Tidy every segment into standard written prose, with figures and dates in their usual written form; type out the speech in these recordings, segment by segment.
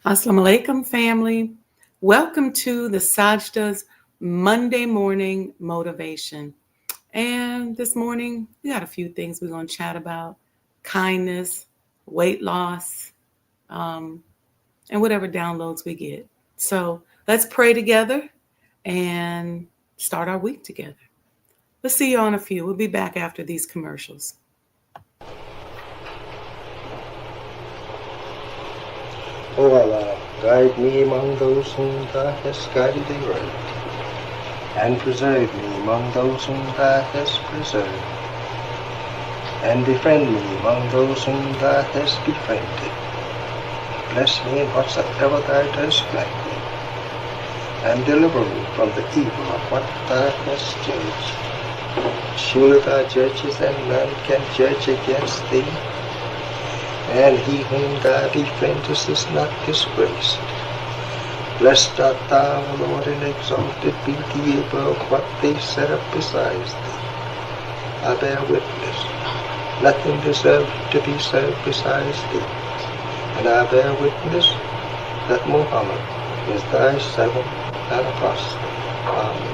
Assalamu alaikum, family. Welcome to the Sajdah's Monday morning motivation. And this morning, we got a few things we're going to chat about: kindness, weight loss, um, and whatever downloads we get. So let's pray together and start our week together. We'll see you on a few. We'll be back after these commercials. O Allah, guide me among those whom Thou hast guided aright, and preserve me among those whom Thou hast preserved, and befriend me among those whom Thou hast befriended. Bless me in whatsoever Thou dost grant me, and deliver me from the evil of what Thou hast judged. Surely Thou judgest, and none can judge against Thee, and he whom Thou befriendest is not disgraced. Blessed art Thou, O Lord, and exalted be Thee above what they set up besides Thee. I bear witness, nothing deserved to be served besides Thee, and I bear witness that Muhammad is Thy servant and apostle. Amen.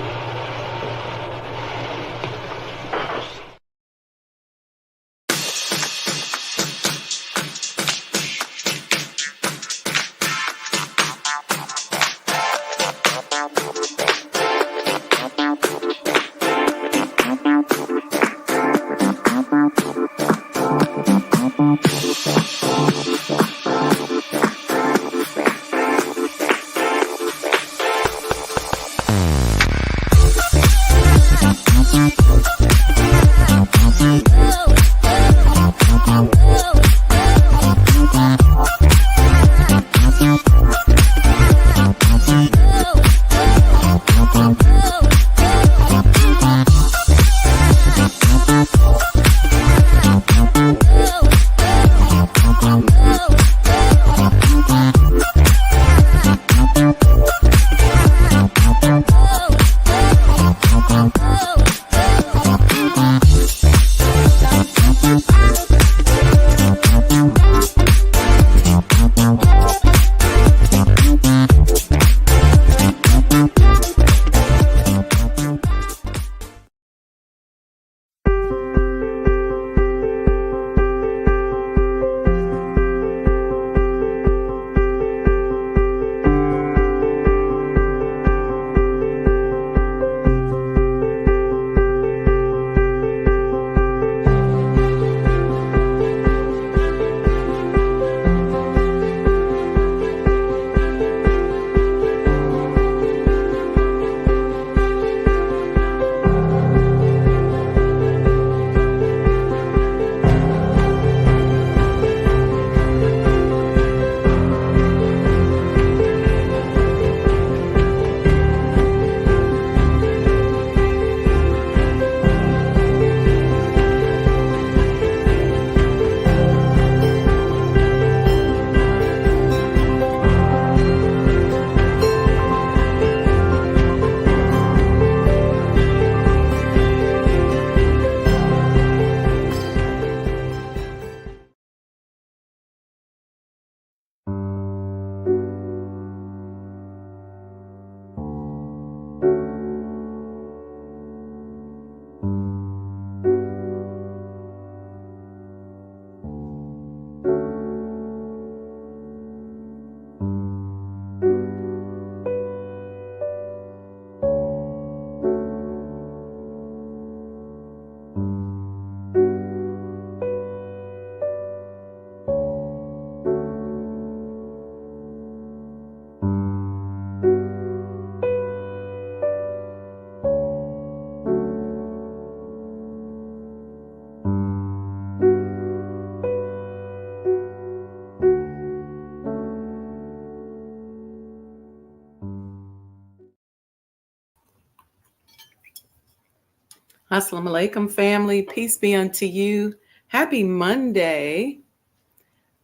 Assalamu alaikum, family. Peace be unto you. Happy Monday.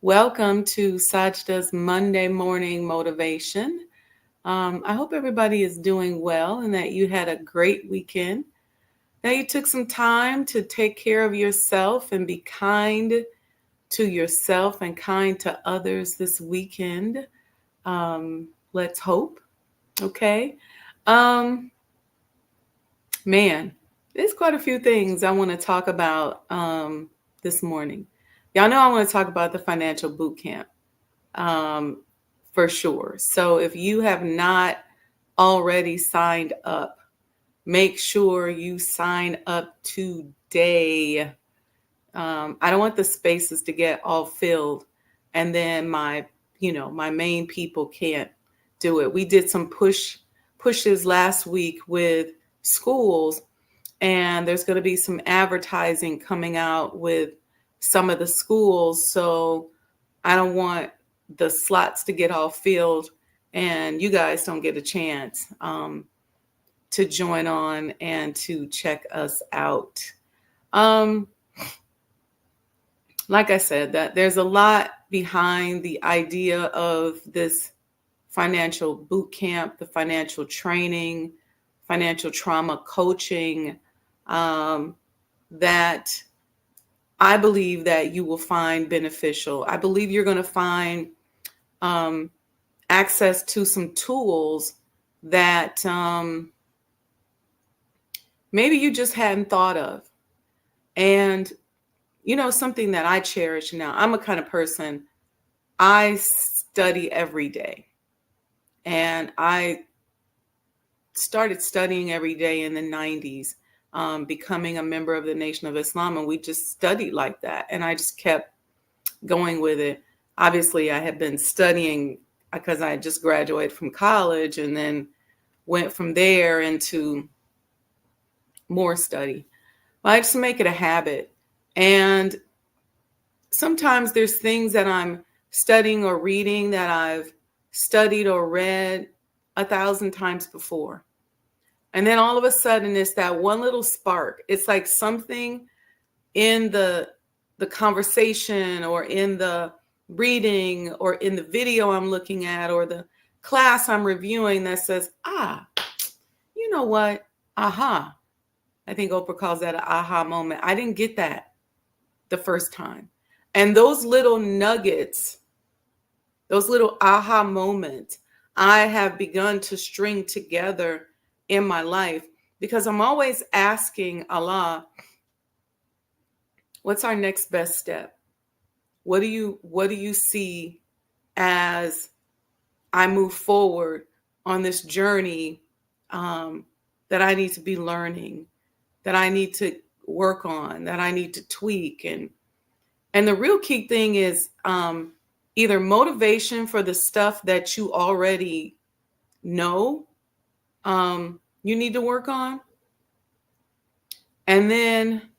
Welcome to Sajdah's Monday morning motivation. I hope everybody is doing well and that you had a great weekend, that you took some time to take care of yourself and be kind to yourself and kind to others this weekend. Let's hope. Okay. Um, Man, there's quite a few things I want to talk about this morning. Y'all know I want to talk about the financial boot camp um, for sure. So if you have not already signed up, make sure you sign up today. I don't want the spaces to get all filled and then my main people can't do it. We did some pushes last week with schools, and there's going to be some advertising coming out with some of the schools. So I don't want the slots to get all filled and you guys don't get a chance to join on and to check us out. Um, like I said, that there's a lot behind the idea of this financial boot camp, the financial training, financial trauma coaching, that I believe that you will find beneficial. I believe you're going to find um, access to some tools that maybe you just hadn't thought of. And, something that I cherish now, I'm a kind of person, I study every day. And I started studying every day in the 90s, becoming a member of the Nation of Islam. And we just studied like that. And I just kept going with it. Obviously, I had been studying because I had just graduated from college and then went from there into more study. But I just make it a habit. And sometimes there's things that I'm studying or reading that I've studied or read 1,000 times before. And then all of a sudden it's that one little spark. It's like something in the conversation or in the reading or in the video I'm looking at or the class I'm reviewing that says, you know what? Aha. I think Oprah calls that an aha moment. I didn't get that the first time. And those little nuggets, those little aha moments, I have begun to string together in my life because I'm always asking Allah, what's our next best step? What do you see as I move forward on this journey that I need to be learning, that I need to work on, that I need to tweak? And the real key thing is either motivation for the stuff that you already know you need to work on. And then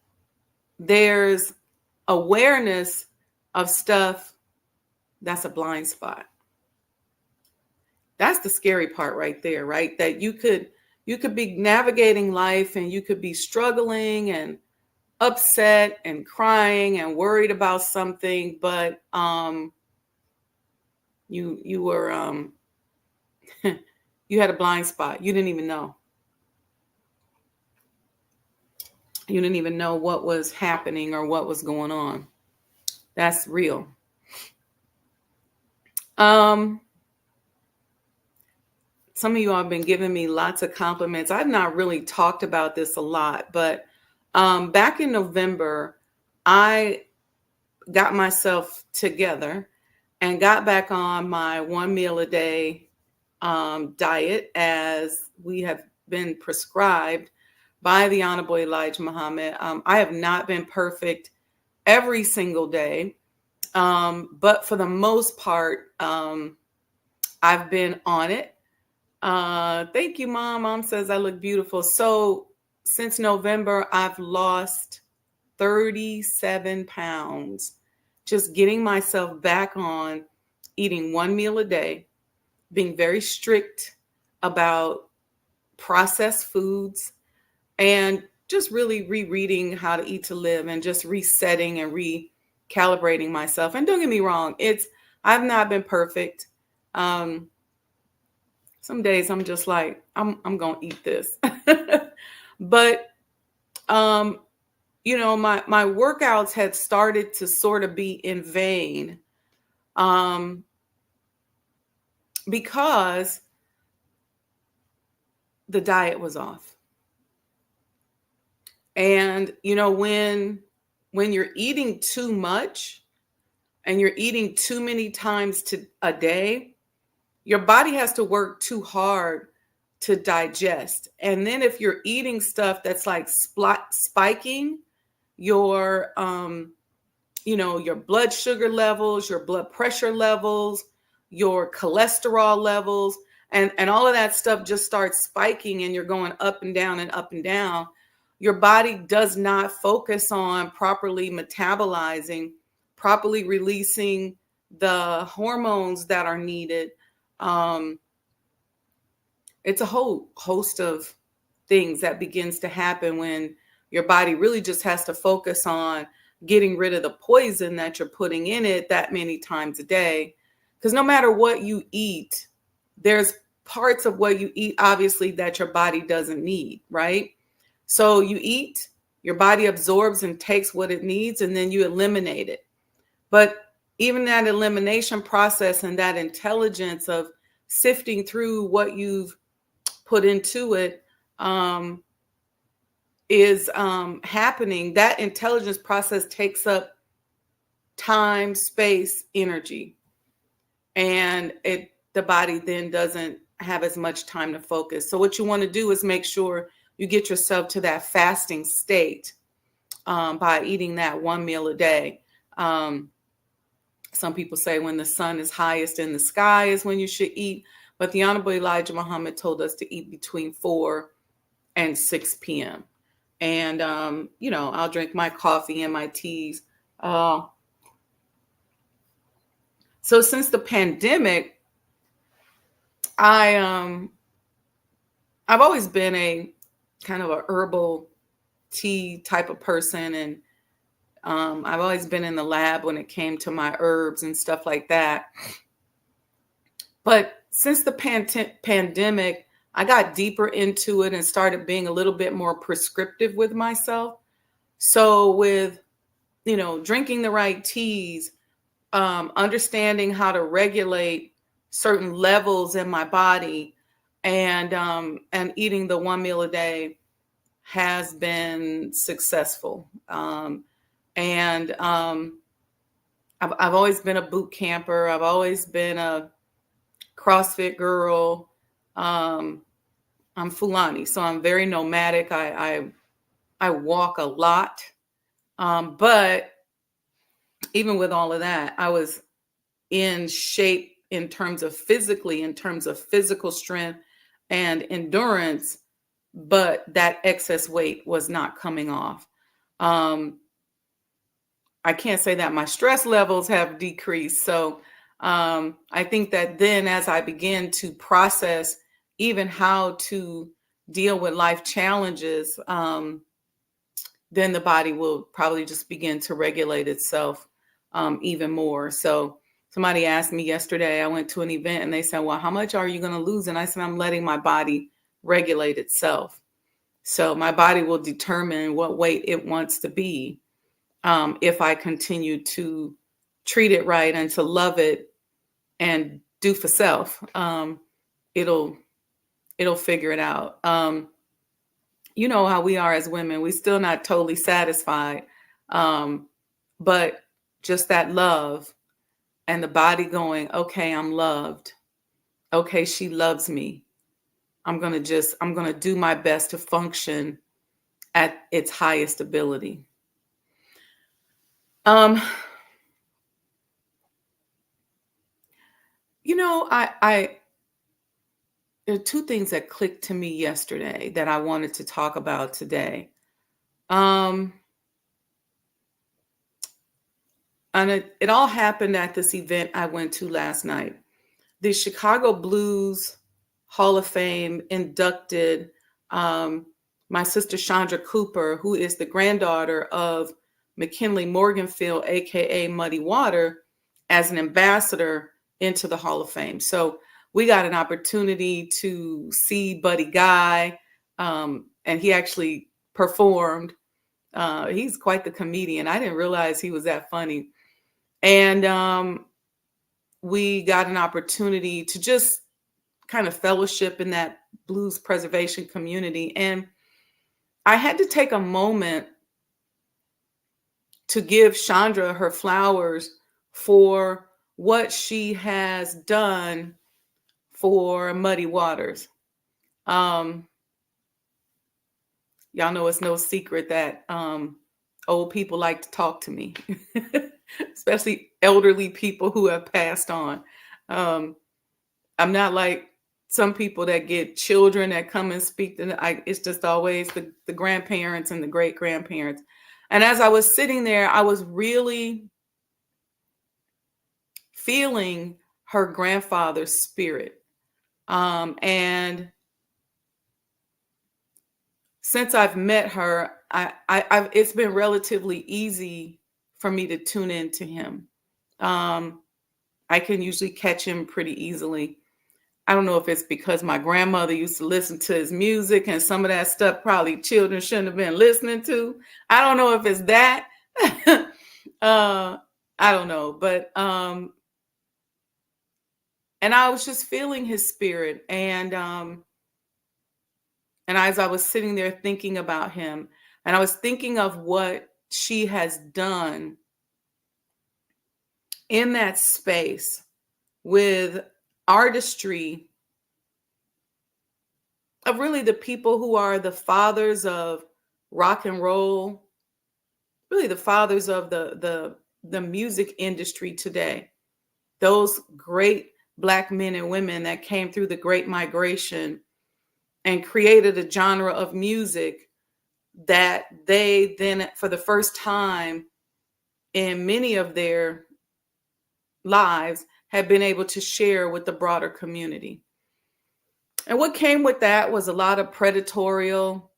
there's awareness of stuff that's a blind spot. That's the scary part right there, right? That you could be navigating life and you could be struggling and upset and crying and worried about something, but you were you had a blind spot. You didn't even know. You didn't even know what was happening or what was going on. That's real. Some of you all have been giving me lots of compliments. I've not really talked about this a lot, but back in November, I got myself together and got back on my one meal a day diet as we have been prescribed by the Honorable Elijah Muhammad. I have not been perfect every single day, but for the most part, I've been on it. Thank you, Mom. Mom says I look beautiful. So since November, I've lost 37 pounds, just getting myself back on eating one meal a day, being very strict about processed foods, and just really rereading How to Eat to Live and just resetting and recalibrating myself. And don't get me wrong, I've not been perfect. Some days I'm just like, I'm gonna eat this. But my workouts had started to sort of be in vain because the diet was off. And when you're eating too much and you're eating too many times a day, your body has to work too hard to digest. And then if you're eating stuff that's like spiking your your blood sugar levels, your blood pressure levels, your cholesterol levels, and all of that stuff just starts spiking and you're going up and down and up and down. Your body does not focus on properly metabolizing, properly releasing the hormones that are needed. Um, it's a whole host of things that begins to happen when your body really just has to focus on getting rid of the poison that you're putting in it that many times a day. Because no matter what you eat, there's parts of what you eat, obviously, that your body doesn't need, right? So you eat, your body absorbs and takes what it needs, and then you eliminate it. But even that elimination process and that intelligence of sifting through what you've put into it is happening. That intelligence process takes up time, space, energy, and the body then doesn't have as much time to focus. So what you want to do is make sure you get yourself to that fasting state by eating that one meal a day. Some people say when the sun is highest in the sky is when you should eat, but the Honorable Elijah Muhammad told us to eat between 4 and 6 p.m. And, I'll drink my coffee and my teas. So since the pandemic, I've always been a kind of a herbal tea type of person. And I've always been in the lab when it came to my herbs and stuff like that. But since the pandemic, I got deeper into it and started being a little bit more prescriptive with myself. So with, drinking the right teas, understanding how to regulate certain levels in my body, and eating the one meal a day has been successful. I've always been a boot camper. I've always been a CrossFit girl. I'm Fulani, so I'm very nomadic. I walk a lot. But even with all of that, I was in shape in terms of physical strength and endurance, but that excess weight was not coming off. I can't say that my stress levels have decreased. So I think that then as I begin to process even how to deal with life challenges, then the body will probably just begin to regulate itself even more. So somebody asked me yesterday, I went to an event and they said, well, how much are you going to lose? And I said, I'm letting my body regulate itself. So my body will determine what weight it wants to be if I continue to treat it right and to love it and do for self. It'll figure it out. You know how we are as women. We're still not totally satisfied. But just that love and the body going, okay, I'm loved. Okay, she loves me. I'm going to do my best to function at its highest ability. I there are two things that clicked to me yesterday that I wanted to talk about today. And it all happened at this event I went to last night. The Chicago Blues Hall of Fame inducted my sister Chandra Cooper, who is the granddaughter of McKinley Morganfield, aka Muddy Water, as an ambassador into the Hall of Fame. So we got an opportunity to see Buddy Guy, and he actually performed. He's quite the comedian. I didn't realize he was that funny. And we got an opportunity to just kind of fellowship in that blues preservation community. And I had to take a moment to give Chandra her flowers for what she has done for Muddy Waters. Um, y'all know it's no secret that old people like to talk to me, especially elderly people who have passed on. Um, I'm not like some people that get children that come and speak to them. It's just always the grandparents and the great grandparents. And as I was sitting there, I was really feeling her grandfather's spirit. And since I've met her, it's been relatively easy for me to tune into him. Um, I can usually catch him pretty easily. I don't know if it's because my grandmother used to listen to his music and some of that stuff probably children shouldn't have been listening to. I don't know if it's that. I don't know, but and I was just feeling his spirit, and as I was sitting there thinking about him, and I was thinking of what she has done in that space with artistry of really the people who are the fathers of rock and roll, really the fathers of the music industry today. Those great Black men and women that came through the Great Migration and created a genre of music that they then, for the first time in many of their lives, have been able to share with the broader community. And what came with that was a lot of predatorial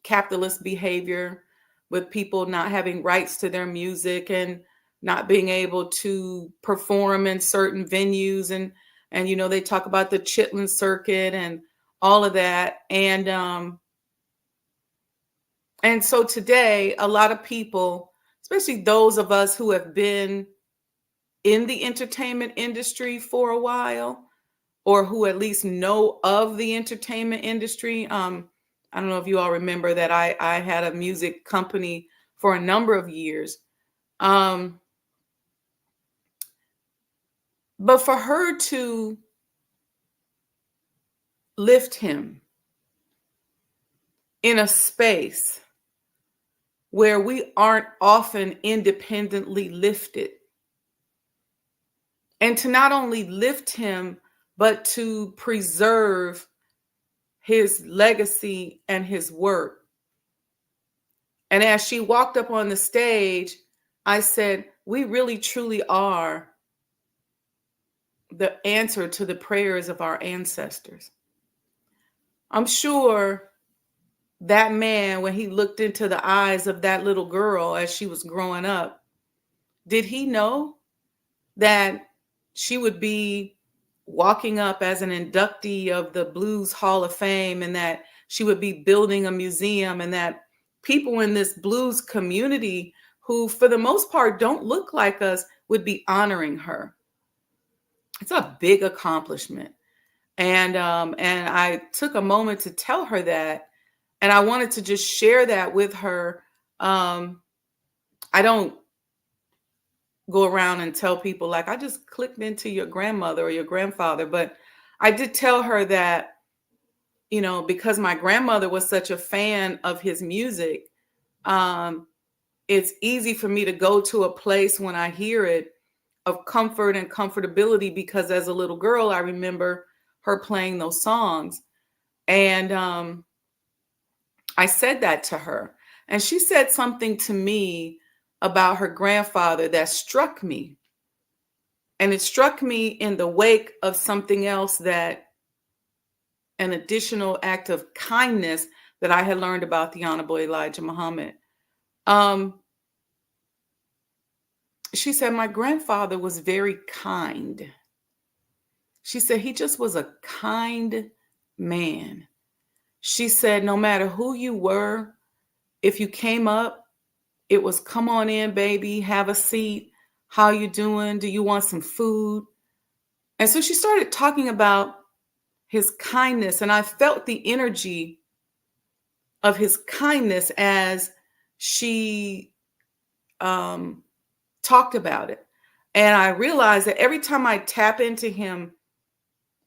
capitalist behavior, with people not having rights to their music and not being able to perform in certain venues, and you know, they talk about the Chitlin circuit and all of that. And so today, a lot of people, especially those of us who have been in the entertainment industry for a while, or who at least know of the entertainment industry. I don't know if you all remember that I had a music company for a number of years. But for her to lift him in a space where we aren't often independently lifted, and to not only lift him, but to preserve his legacy and his work. And as she walked up on the stage, I said, we really truly are the answer to the prayers of our ancestors. I'm sure that man, when he looked into the eyes of that little girl as she was growing up, did he know that she would be walking up as an inductee of the Blues Hall of Fame, and that she would be building a museum, and that people in this blues community who for the most part don't look like us would be honoring her? It's a big accomplishment. And I took a moment to tell her that, and I wanted to just share that with her. I don't go around and tell people like I just clicked into your grandmother or your grandfather, but I did tell her that, you know, because my grandmother was such a fan of his music, it's easy for me to go to a place when I hear it of comfort and comfortability, because as a little girl, I remember her playing those songs. And I said that to her. And she said something to me about her grandfather that struck me. And it struck me in the wake of something else, that an additional act of kindness that I had learned about the Honorable Elijah Muhammad. She said, my grandfather was very kind. She said, he just was a kind man. She said, no matter who you were, if you came up, it was come on in, baby, have a seat, How you doing? Do you want some food? And so she started talking about his kindness, and I felt the energy of his kindness as she um, talked about it. And I realized that every time I tap into him,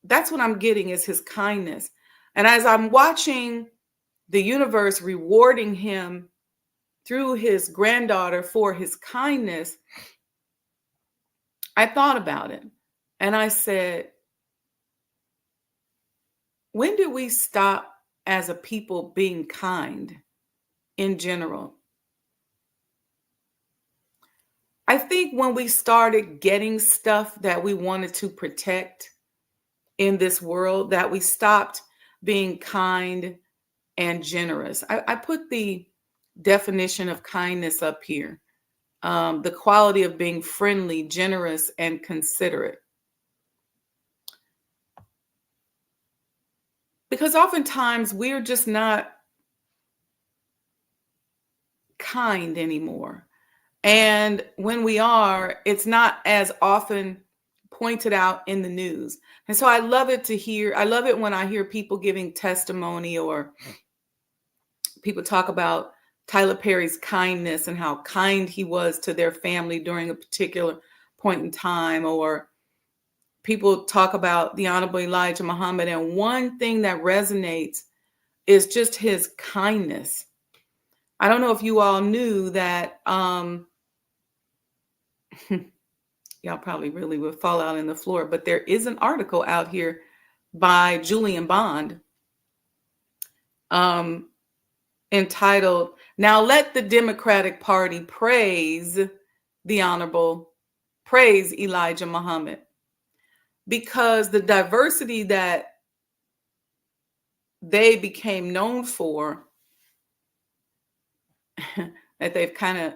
that's what I'm getting is his kindness. And as I'm watching the universe rewarding him through his granddaughter for his kindness, I thought about it. And I said, when did we stop as a people being kind in general? I think when we started getting stuff that we wanted to protect in this world, that we stopped being kind and generous. I put the definition of kindness up here. The quality of being friendly, generous, and considerate. Because oftentimes we're just not kind anymore. And when we are, it's not as often pointed out in the news. And so I love it to hear, I love it when I hear people giving testimony or people talk about Tyler Perry's kindness and how kind he was to their family during a particular point in time, or people talk about the Honorable Elijah Muhammad. And one thing that resonates is just his kindness. I don't know if you all knew that y'all probably really would fall out in the floor, but there is an article out here by Julian Bond entitled, "Now Let the Democratic Party Praise praise Elijah Muhammad." Because the diversity that they became known for, that they've kind of,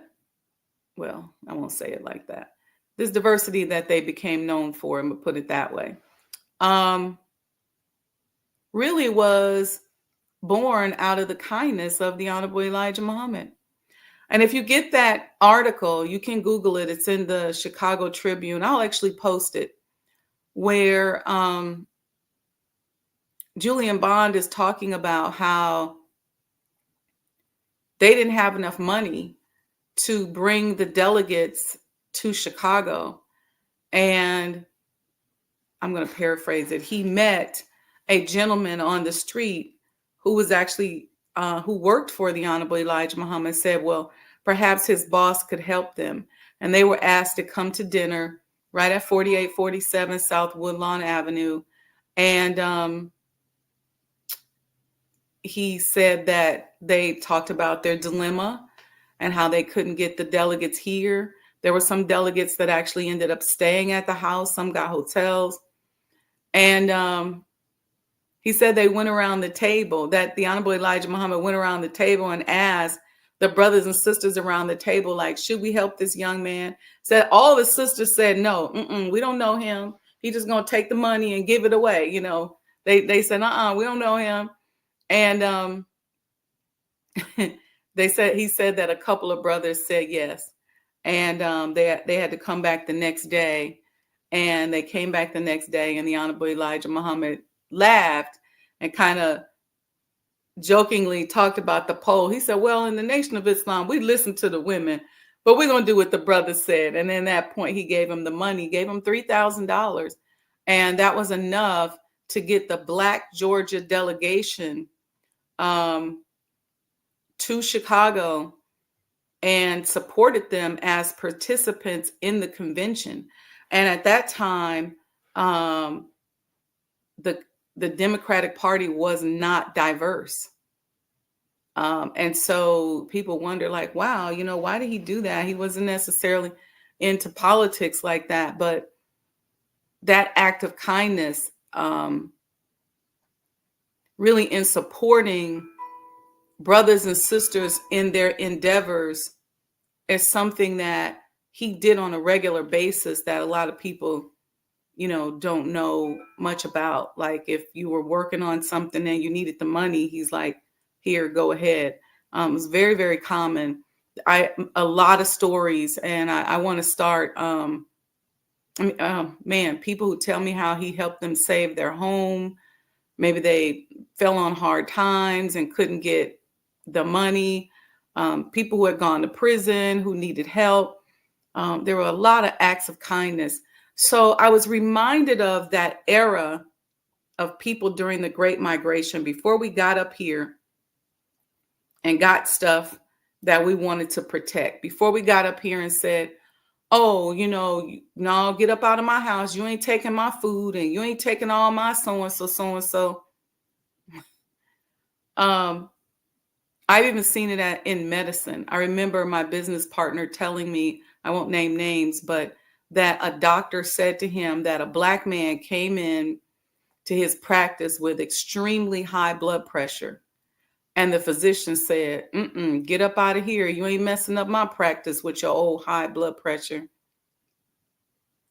well, I won't say it like that. This diversity that they became known for, and we'll put it that way, really was born out of the kindness of the Honorable Elijah Muhammad. And if you get that article, you can Google it. It's in the Chicago Tribune. I'll actually post it, where Julian Bond is talking about how they didn't have enough money to bring the delegates to Chicago. And I'm going to paraphrase it. He met a gentleman on the street who was actually, who worked for the Honorable Elijah Muhammad, said, well, perhaps his boss could help them. And they were asked to come to dinner right at 4847 South Woodlawn Avenue. And he said that they talked about their dilemma and how they couldn't get the delegates here. There were some delegates that actually ended up staying at the house. Some got hotels. And he said they went around the table, that the Honorable Elijah Muhammad went around the table and asked the brothers and sisters around the table, like, should we help this young man? Said all the sisters said, no, we don't know him. He's just going to take the money and give it away. You know, they said, we don't know him. And he said that a couple of brothers said yes. And they had to come back the next day. And they came back the next day, and the Honorable Elijah Muhammad laughed and kind of jokingly talked about the poll. He said, well, in the Nation of Islam, we listen to the women, but we're going to do what the brother said. And then at that point, he gave him the money, gave him $3,000. And that was enough to get the Black Georgia delegation to Chicago and supported them as participants in the convention. And at that time, the Democratic Party was not diverse. And so people wonder, like, wow, you know, why did he do that? He wasn't necessarily into politics like that. But that act of kindness, really in supporting brothers and sisters in their endeavors, is something that he did on a regular basis that a lot of people, you know, don't know much about. Like if you were working on something and you needed the money, he's like, here, go ahead. It's very, very common A lot of stories, and I want to start. Man, people who tell me how he helped them save their home. Maybe they fell on hard times and couldn't get the money. People who had gone to prison who needed help. There were a lot of acts of kindness. So I was reminded of that era of people during the Great Migration before we got up here and got stuff that we wanted to protect. Before we got up here and said, oh, no, get up out of my house. You ain't taking my food and you ain't taking all my so and so, so and so. I've even seen it in medicine. I remember my business partner telling me, I won't name names, but that a doctor said to him that a Black man came in to his practice with extremely high blood pressure. And the physician said, get up out of here. You ain't messing up my practice with your old high blood pressure.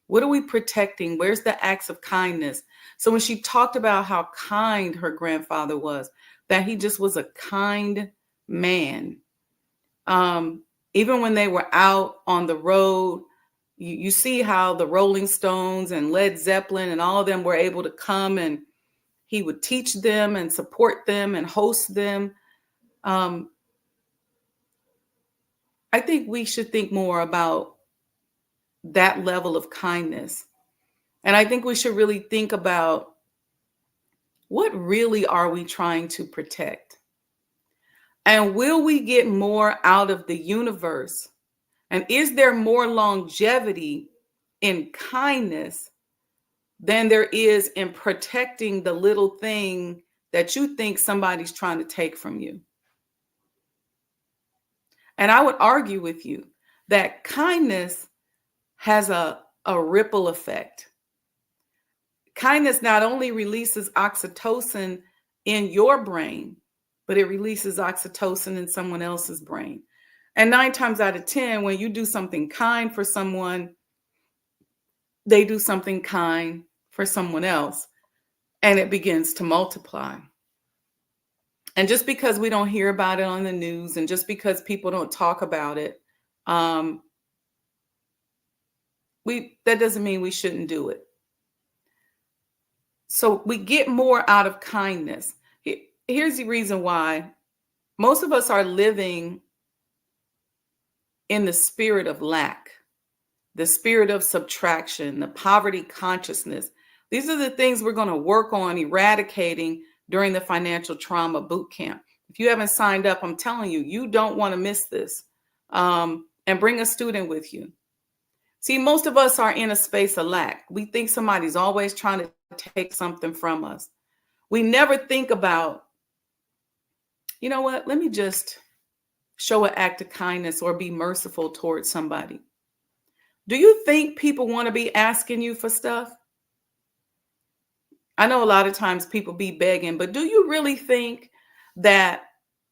What are we protecting? Where's the acts of kindness? So when she talked about how kind her grandfather was, that he just was a kind man. Even when they were out on the road, you see how the Rolling Stones and Led Zeppelin and all of them were able to come, and he would teach them and support them and host them. I think we should think more about that level of kindness. And I think we should really think about, what really are we trying to protect? And will we get more out of the universe? And is there more longevity in kindness than there is in protecting the little thing that you think somebody's trying to take from you? And I would argue with you that kindness has a ripple effect. Kindness not only releases oxytocin in your brain, but it releases oxytocin in someone else's brain. And 9 times out of 10, when you do something kind for someone, they do something kind for someone else, and it begins to multiply. And just because we don't hear about it on the news, and just because people don't talk about it, that doesn't mean we shouldn't do it. So we get more out of kindness. Here's the reason why. Most of us are living in the spirit of lack, the spirit of subtraction, the poverty consciousness. These are the things we're going to work on eradicating during the financial trauma boot camp. If you haven't signed up, I'm telling you, you don't want to miss this. And bring a student with you. See, most of us are in a space of lack. We think somebody's always trying to take something from us. We never think about, you know what, let me just show an act of kindness or be merciful towards somebody. Do you think people want to be asking you for stuff? I know a lot of times people be begging, but do you really think that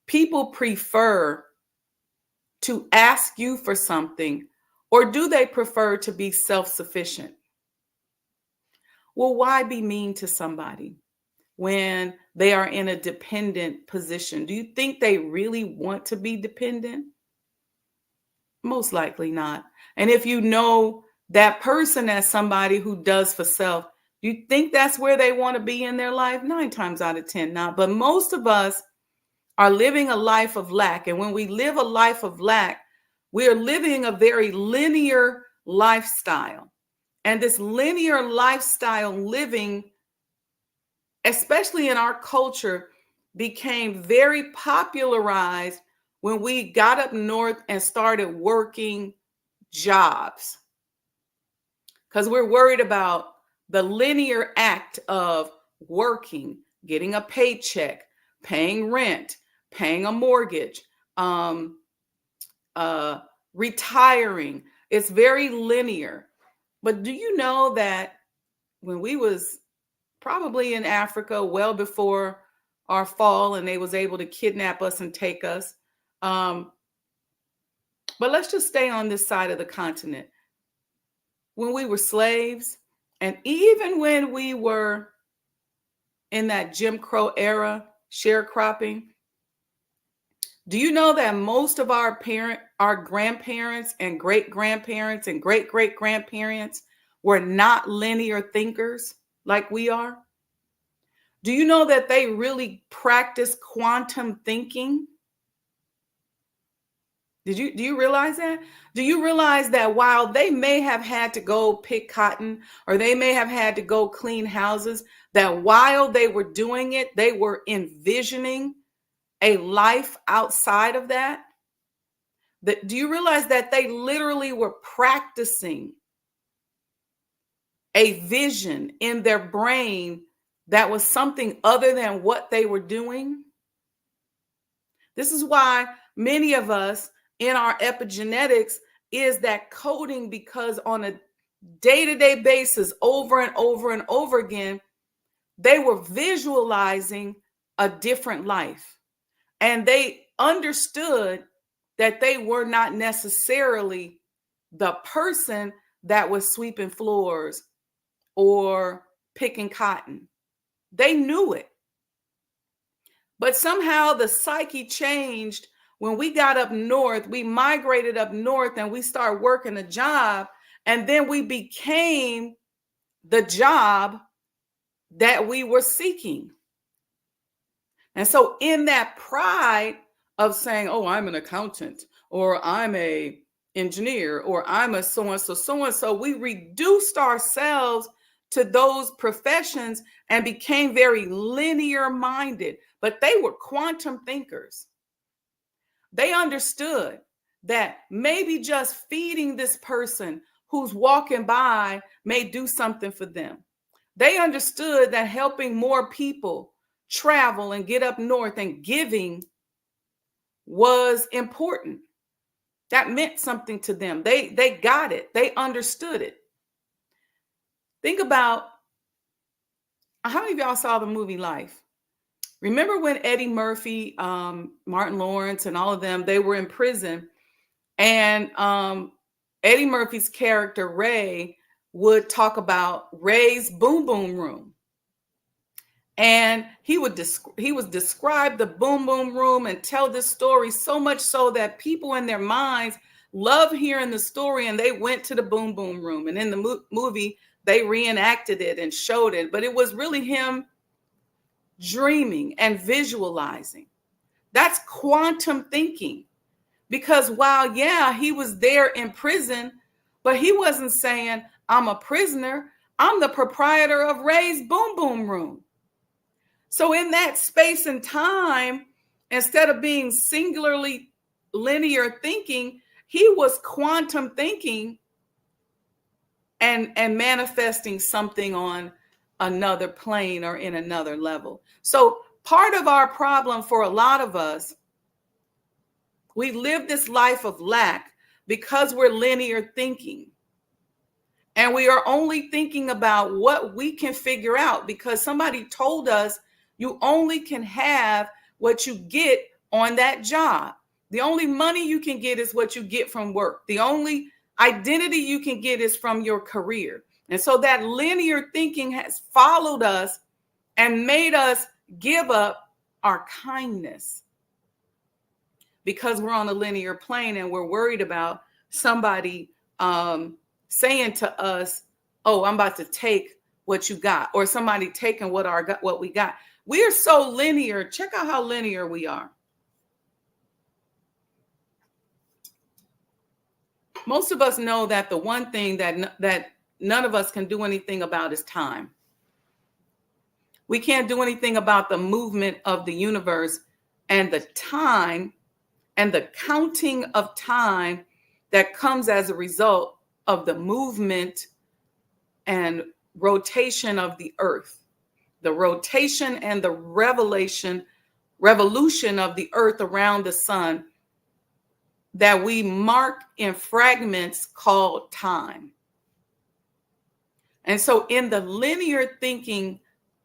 people prefer to ask you for something, or do they prefer to be self-sufficient? Well, why be mean to somebody when they are in a dependent position? Do you think they really want to be dependent? Most likely not. And if you know that person as somebody who does for self, do you think that's where they want to be in their life? 9 times out of 10, not. But most of us are living a life of lack. And when we live a life of lack, we are living a very linear lifestyle. And this linear lifestyle living, especially in our culture, became very popularized when we got up north and started working jobs. Because we're worried about the linear act of working, getting a paycheck, paying rent, paying a mortgage, retiring. It's very linear. But do you know that when we was probably in Africa well before our fall, and they was able to kidnap us and take us, but let's just stay on this side of the continent. When we were slaves, and even when we were in that Jim Crow era, sharecropping, Do you know that most of our grandparents and great-grandparents and great-great-grandparents were not linear thinkers like we are? Do you know that they really practice quantum thinking? Do you realize that? Do you realize that while they may have had to go pick cotton or they may have had to go clean houses, that while they were doing it, they were envisioning a life outside of that? Do you realize that they literally were practicing a vision in their brain that was something other than what they were doing? This is why many of us in our epigenetics is that coding, because on a day-to-day basis, over and over and over again, they were visualizing a different life. And they understood that they were not necessarily the person that was sweeping floors or picking cotton. They knew it. But somehow the psyche changed when we got up north. We migrated up north and we started working a job. And then we became the job that we were seeking. And so in that pride of saying, oh, I'm an accountant, or I'm a engineer, or I'm a so-and-so, we reduced ourselves to those professions and became very linear minded. But they were quantum thinkers. They understood that maybe just feeding this person who's walking by may do something for them. They understood that helping more people travel and get up north and giving was important. That meant something to them. They got it. They understood it. Think about, how many of y'all saw the movie Life? Remember when Eddie Murphy, Martin Lawrence, and all of them, they were in prison, and Eddie Murphy's character Ray would talk about Ray's boom boom room. And he was describe the boom boom room and tell this story so much so that people in their minds love hearing the story, and they went to the boom boom room. And in the movie, they reenacted it and showed it. But it was really him dreaming and visualizing. That's quantum thinking. Because while, yeah, he was there in prison, but he wasn't saying, I'm a prisoner. I'm the proprietor of Ray's boom boom room. So in that space and time, instead of being singularly linear thinking, he was quantum thinking and manifesting something on another plane or in another level. So part of our problem for a lot of us, we live this life of lack because we're linear thinking. And we are only thinking about what we can figure out because somebody told us you only can have what you get on that job. The only money you can get is what you get from work. The only identity you can get is from your career. And so that linear thinking has followed us and made us give up our kindness because we're on a linear plane and we're worried about somebody saying to us, oh, I'm about to take what you got, or somebody taking what we got. We are so linear. Check out how linear we are. Most of us know that the one thing that none of us can do anything about is time. We can't do anything about the movement of the universe and the time and the counting of time that comes as a result of the movement and rotation of the earth, the rotation and the revolution of the earth around the sun that we mark in fragments called time. And so in the linear thinking,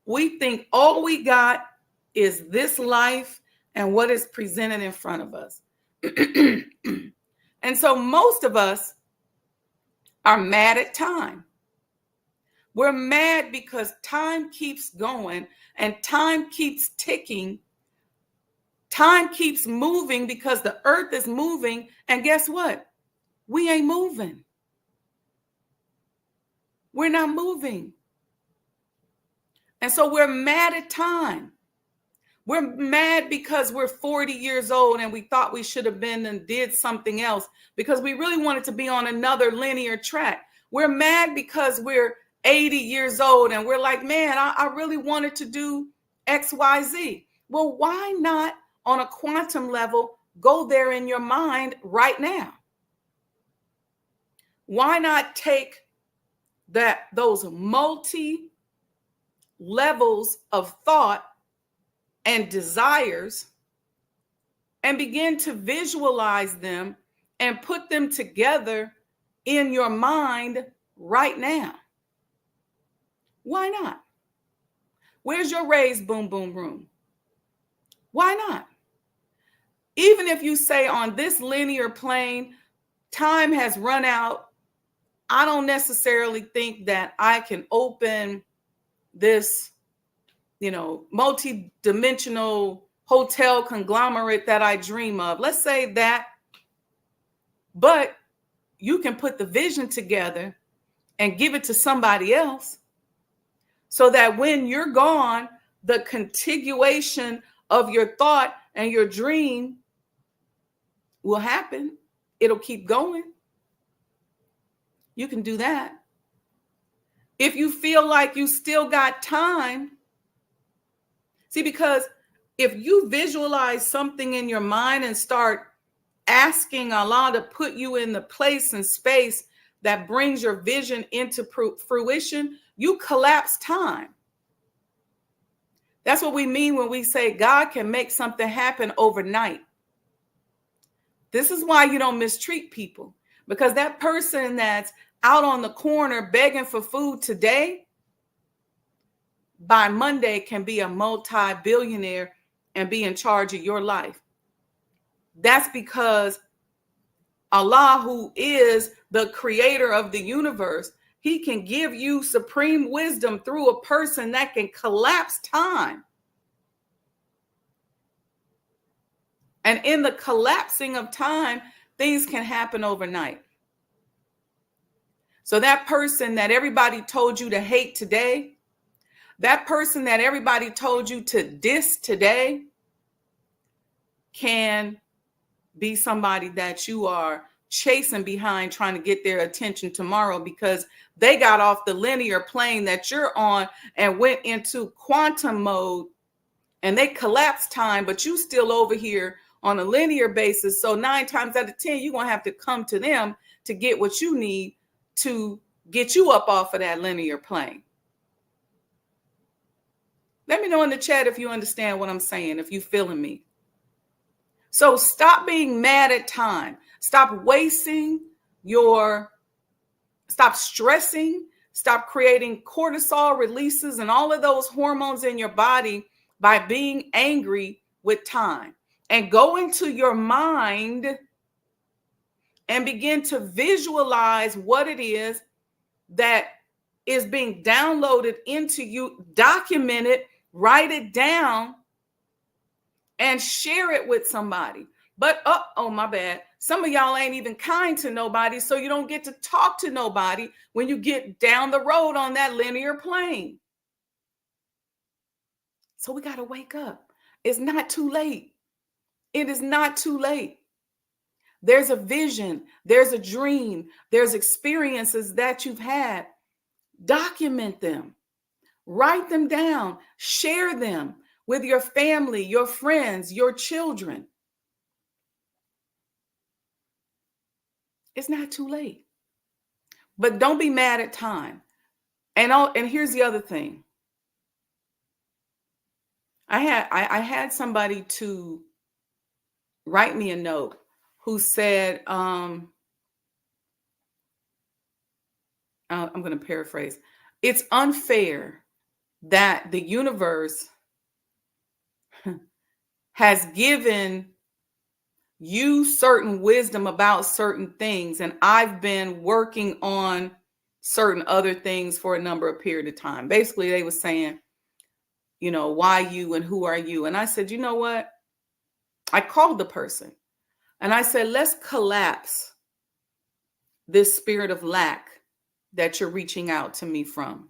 we think all we got is this life and what is presented in front of us. And so most of us are mad at time. We're mad because time keeps going and time keeps ticking Time keeps moving because the earth is moving. And guess what? We ain't moving. We're not moving. And so we're mad at time. We're mad because we're 40 years old and we thought we should have been and did something else because we really wanted to be on another linear track. We're mad because we're 80 years old and we're like, man, I really wanted to do X, Y, Z. Well, why not on a quantum level go there in your mind right now? Why not take those multi levels of thought and desires and begin to visualize them and put them together in your mind right now? Why not? Where's your raised boom boom room? Why not? Even if you say on this linear plane, time has run out, I don't necessarily think that I can open this, multi-dimensional hotel conglomerate that I dream of. Let's say that, but you can put the vision together and give it to somebody else so that when you're gone, the continuation of your thought and your dream will happen. It'll keep going. You can do that. If you feel like you still got time, see, because if you visualize something in your mind and start asking Allah to put you in the place and space that brings your vision into fruition, you collapse time. That's what we mean when we say God can make something happen overnight. This is why you don't mistreat people, because that person that's out on the corner begging for food today, by Monday can be a multi-billionaire and be in charge of your life. That's because Allah, who is the creator of the universe, he can give you supreme wisdom through a person that can collapse time. And in the collapsing of time, things can happen overnight. So that person that everybody told you to hate today, that person that everybody told you to diss today, can be somebody that you are chasing behind, trying to get their attention tomorrow because they got off the linear plane that you're on and went into quantum mode, and they collapsed time, but you still over here on a linear basis. So 9 times out of 10, you're going to have to come to them to get what you need to get you up off of that linear plane. Let me know in the chat if you understand what I'm saying, if you're feeling me. So stop being mad at time. Stop wasting stop stressing, stop creating cortisol releases and all of those hormones in your body by being angry with time. And go into your mind and begin to visualize what it is that is being downloaded into you. Document it, write it down, and share it with somebody. But, oh, my bad. Some of y'all ain't even kind to nobody, so you don't get to talk to nobody when you get down the road on that linear plane. So we got to wake up. It's not too late. It is not too late. There's a vision. There's a dream. There's experiences that you've had. Document them. Write them down. Share them with your family, your friends, your children. It's not too late. But don't be mad at time. And here's the other thing. I had somebody to write me a note who said, I'm going to paraphrase. It's unfair that the universe has given you certain wisdom about certain things, and I've been working on certain other things for a number of period of time. Basically, they were saying, why you and who are you? And I said, you know what? I called the person and I said, let's collapse this spirit of lack that you're reaching out to me from,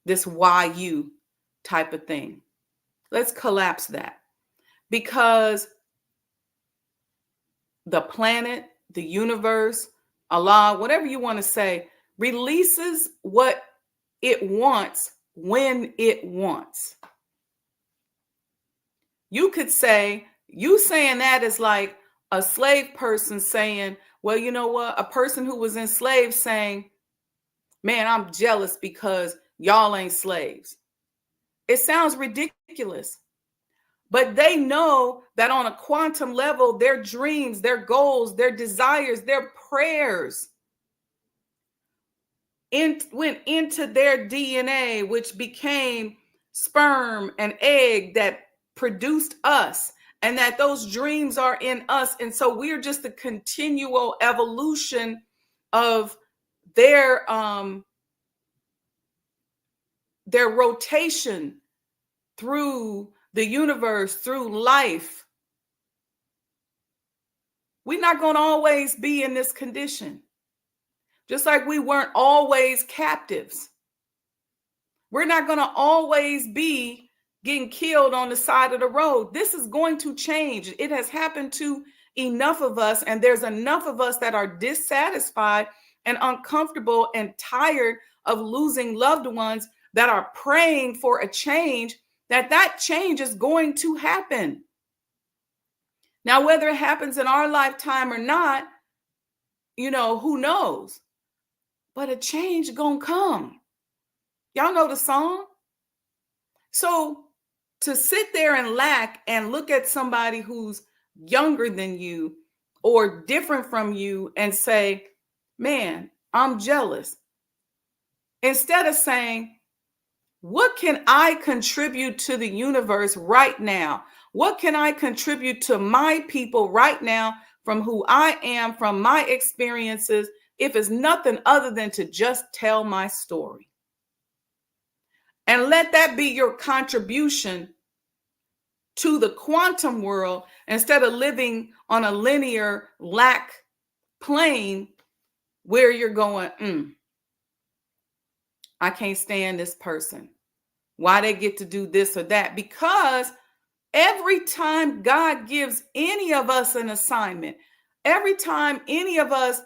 this why you type of thing. Let's collapse that, because the planet, the universe, Allah, whatever you want to say, releases what it wants when it wants. You could say, you saying that is like a slave person saying, well, you know what? A person who was enslaved saying, man, I'm jealous because y'all ain't slaves. It sounds ridiculous. But they know that on a quantum level, their dreams, their goals, their desires, their prayers went into their DNA, which became sperm and egg that produced us, and that those dreams are in us. And so we're just a continual evolution of their rotation through the universe, through life. We're not going to always be in this condition. Just like we weren't always captives. We're not going to always be getting killed on the side of the road. This is going to change. It has happened to enough of us, and there's enough of us that are dissatisfied and uncomfortable and tired of losing loved ones, that are praying for a change, that change is going to happen. Now, whether it happens in our lifetime or not, who knows? But a change gonna come. Y'all know the song? So to sit there and lack and look at somebody who's younger than you or different from you and say, man, I'm jealous. Instead of saying, what can I contribute to the universe right now? What can I contribute to my people right now from who I am, from my experiences, if it's nothing other than to just tell my story? And let that be your contribution to the quantum world, instead of living on a linear lack plane where you're going, I can't stand this person. Why they get to do this or that? Because every time God gives any of us an assignment, every time any of us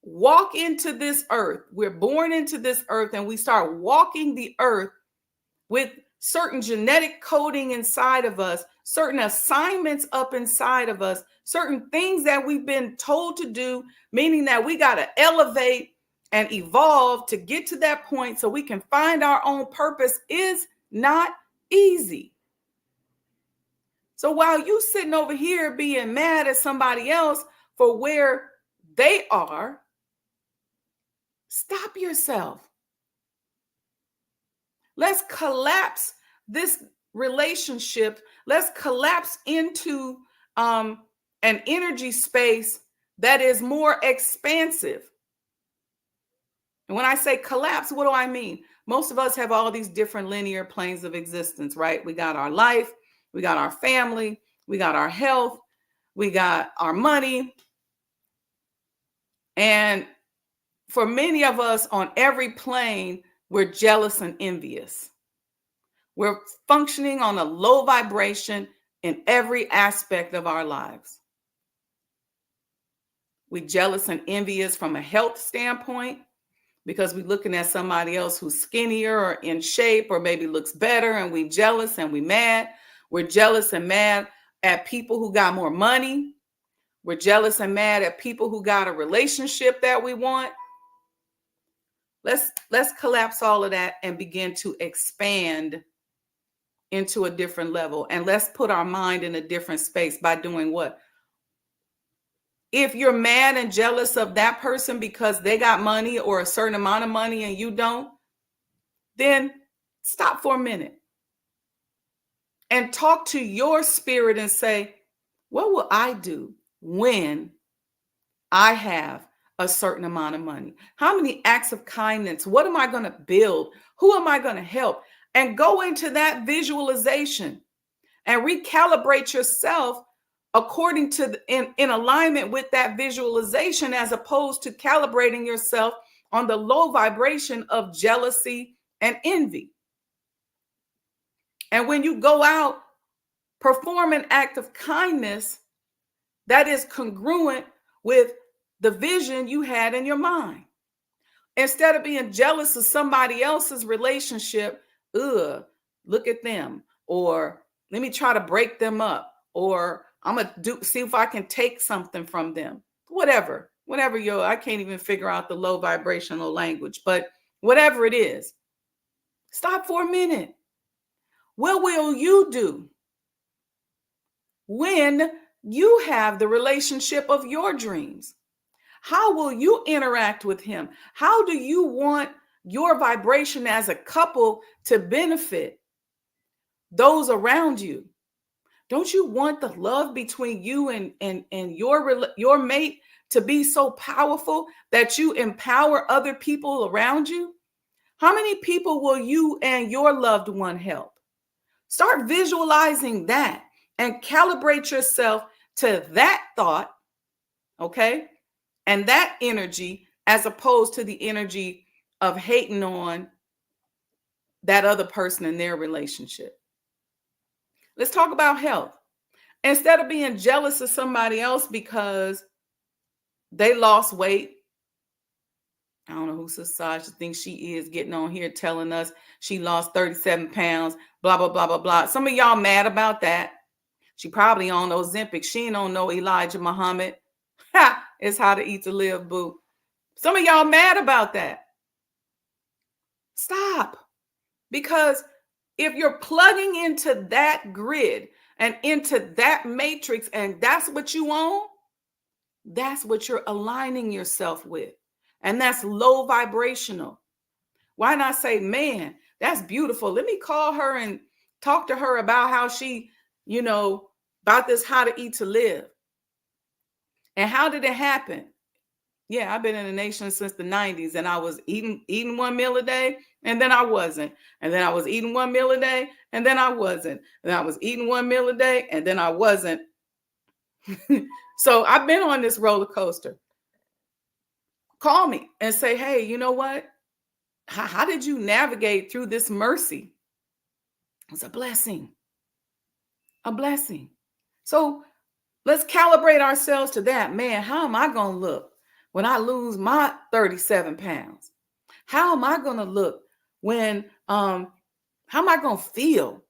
walk into this earth, we're born into this earth and we start walking the earth with certain genetic coding inside of us, certain assignments up inside of us, certain things that we've been told to do, meaning that we got to elevate and evolve to get to that point so we can find our own purpose, is not easy. So while you sitting over here being mad at somebody else for where they are, stop yourself. Let's collapse this relationship. Let's collapse into an energy space that is more expansive. And when I say collapse, what do I mean? Most of us have all these different linear planes of existence, right? We got our life, we got our family, we got our health, we got our money. And for many of us on every plane, we're jealous and envious. We're functioning on a low vibration in every aspect of our lives. We're jealous and envious from a health standpoint, because we're looking at somebody else who's skinnier or in shape or maybe looks better, and we jealous and we mad. We're jealous and mad at people who got more money. We're jealous and mad at people who got a relationship that we want. Let's collapse all of that and begin to expand into a different level. And let's put our mind in a different space by doing what? If you're mad and jealous of that person because they got money or a certain amount of money and you don't, then stop for a minute and talk to your spirit and say, what will I do when I have a certain amount of money? How many acts of kindness? What am I going to build? Who am I going to help? And go into that visualization and recalibrate yourself according to in alignment with that visualization, as opposed to calibrating yourself on the low vibration of jealousy and envy. And when you go out, perform an act of kindness that is congruent with the vision you had in your mind. Instead of being jealous of somebody else's relationship, look at them, or let me try to break them up, or I'm gonna see if I can take something from them. Whatever I can't even figure out the low vibrational language, but whatever it is, stop for a minute. What will you do when you have the relationship of your dreams? How will you interact with him? How do you want your vibration as a couple to benefit those around you? Don't you want the love between you and your mate to be so powerful that you empower other people around you? How many people will you and your loved one help? Start visualizing that and calibrate yourself to that thought, okay? And that energy, as opposed to the energy of hating on that other person in their relationship. Let's talk about health. Instead of being jealous of somebody else because they lost weight, I don't know who Sajdah thinks she is, getting on here telling us she lost 37 pounds, blah, blah, blah, blah, blah. Some of y'all mad about that. She probably on Ozempic. She don't know Elijah Muhammad. It's how to eat to live, boo. Some of y'all mad about that. Stop. Because if you're plugging into that grid and into that matrix, and that's what you own, that's what you're aligning yourself with. And that's low vibrational. Why not say, man, that's beautiful. Let me call her and talk to her about how she, about this how to eat to live. And how did it happen? Yeah, I've been in the nation since the 90s, and I was eating one meal a day, and then I wasn't. And then I was eating one meal a day, and then I wasn't. And I was eating one meal a day, and then I wasn't. So I've been on this roller coaster. Call me and say, hey, you know what? How did you navigate through this mercy? It's a blessing. A blessing. So let's calibrate ourselves to that. Man, how am I going to look when I lose my 37 pounds? How am I going to look when, how am I going to feel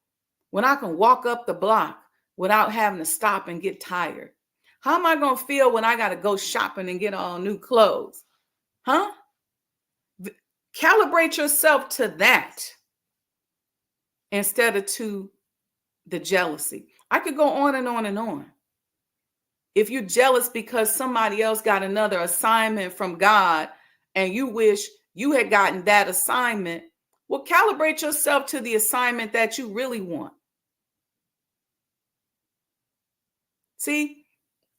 when I can walk up the block without having to stop and get tired? How am I going to feel when I got to go shopping and get all new clothes? Huh? Calibrate yourself to that instead of to the jealousy. I could go on and on and on. If you're jealous because somebody else got another assignment from God and you wish you had gotten that assignment, well, calibrate yourself to the assignment that you really want. See,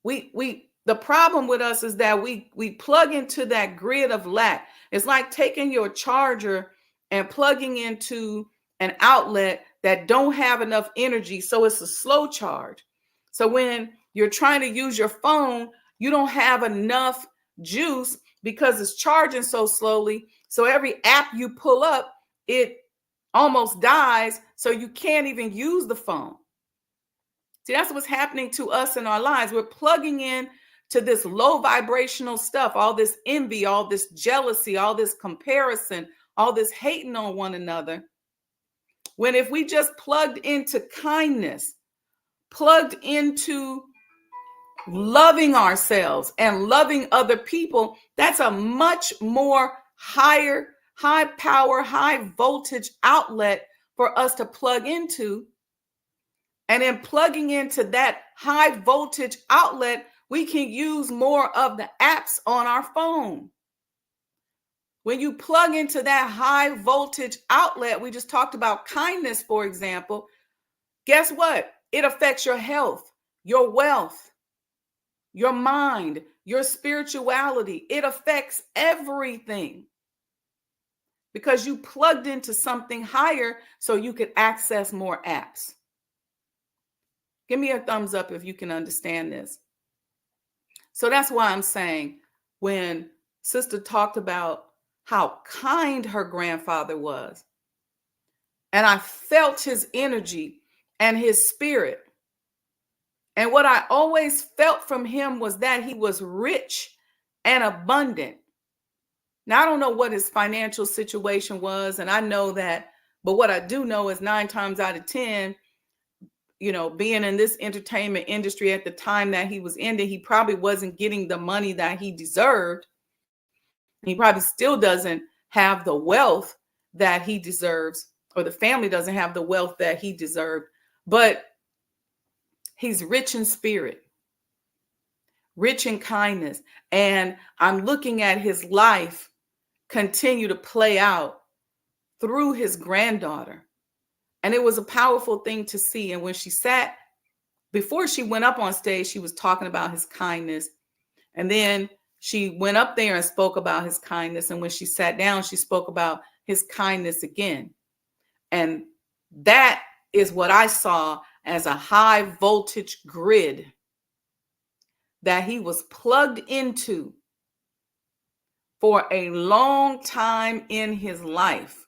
the problem with us is that we plug into that grid of lack. It's like taking your charger and plugging into an outlet that don't have enough energy, so it's a slow charge. So when you're trying to use your phone, you don't have enough juice because it's charging so slowly. So every app you pull up, it almost dies, so you can't even use the phone. See, that's what's happening to us in our lives. We're plugging in to this low vibrational stuff, all this envy, all this jealousy, all this comparison, all this hating on one another. When if we just plugged into kindness, plugged into loving ourselves and loving other people, that's a much more high power, high voltage outlet for us to plug into. And in plugging into that high voltage outlet, we can use more of the apps on our phone. When you plug into that high voltage outlet, we just talked about kindness, for example, guess what? It affects your health, your wealth, your mind, your spirituality. It affects everything because you plugged into something higher so you could access more apps. Give me a thumbs up if you can understand this. So that's why I'm saying when Sister talked about how kind her grandfather was, and I felt his energy and his spirit. And what I always felt from him was that he was rich and abundant. Now, I don't know what his financial situation was, and I know that, but what I do know is 9 times out of 10, being in this entertainment industry at the time that he was in it, he probably wasn't getting the money that he deserved. He probably still doesn't have the wealth that he deserves, or the family doesn't have the wealth that he deserved, but he's rich in spirit, rich in kindness. And I'm looking at his life continue to play out through his granddaughter. And it was a powerful thing to see. And when she sat, before she went up on stage, she was talking about his kindness. And then she went up there and spoke about his kindness. And when she sat down, she spoke about his kindness again. And that is what I saw as a high voltage grid that he was plugged into for a long time in his life.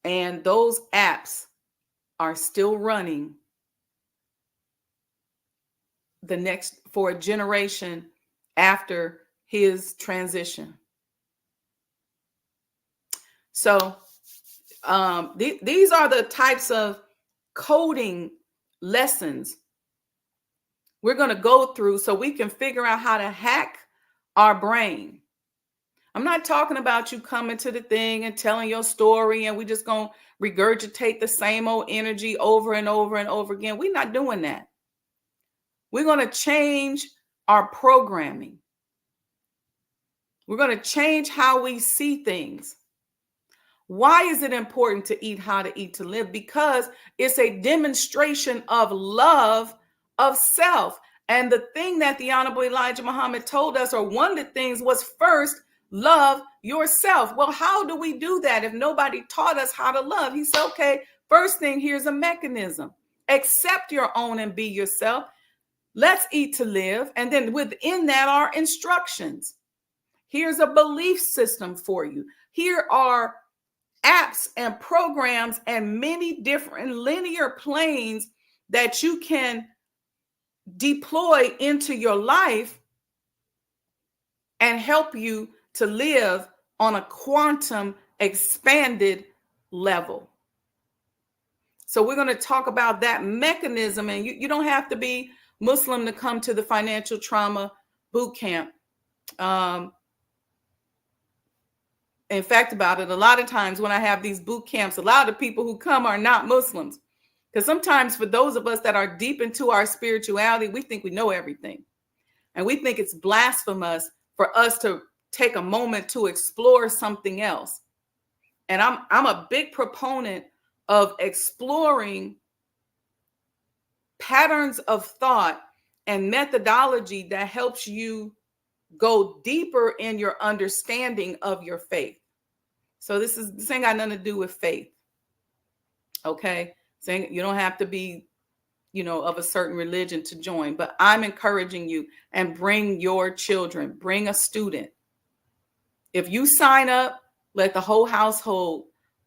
And those apps are still running for a generation after his transition. So these are the types of coding lessons we're going to go through so we can figure out how to hack our brain. I'm not talking about you coming to the thing and telling your story and we just going to regurgitate the same old energy over and over and over again. We're not doing that. We're going to change our programming. We're going to change how we see things. Why is it important to eat how to eat to live? Because it's a demonstration of love of self. And the thing that the Honorable Elijah Muhammad told us, or one of the things, was first, love yourself. Well, how do we do that if nobody taught us how to love? He said, okay, first thing, here's a mechanism. Accept your own and be yourself. Let's eat to live. And then within that are instructions. Here's a belief system for you. Here are apps and programs and many different linear planes that you can deploy into your life and help you to live on a quantum expanded level. So we're going to talk about that mechanism, and you don't have to be Muslim to come to the financial trauma boot camp. In fact, about it, a lot of times when I have these boot camps, a lot of people who come are not Muslims. Because sometimes for those of us that are deep into our spirituality, we think we know everything. And we think it's blasphemous for us to take a moment to explore something else. And I'm a big proponent of exploring patterns of thought and methodology that helps you go deeper in your understanding of your faith. So this ain't got nothing to do with faith. Okay. Saying you don't have to be, of a certain religion to join, but I'm encouraging you, and bring your children, bring a student. If you sign up, let the whole household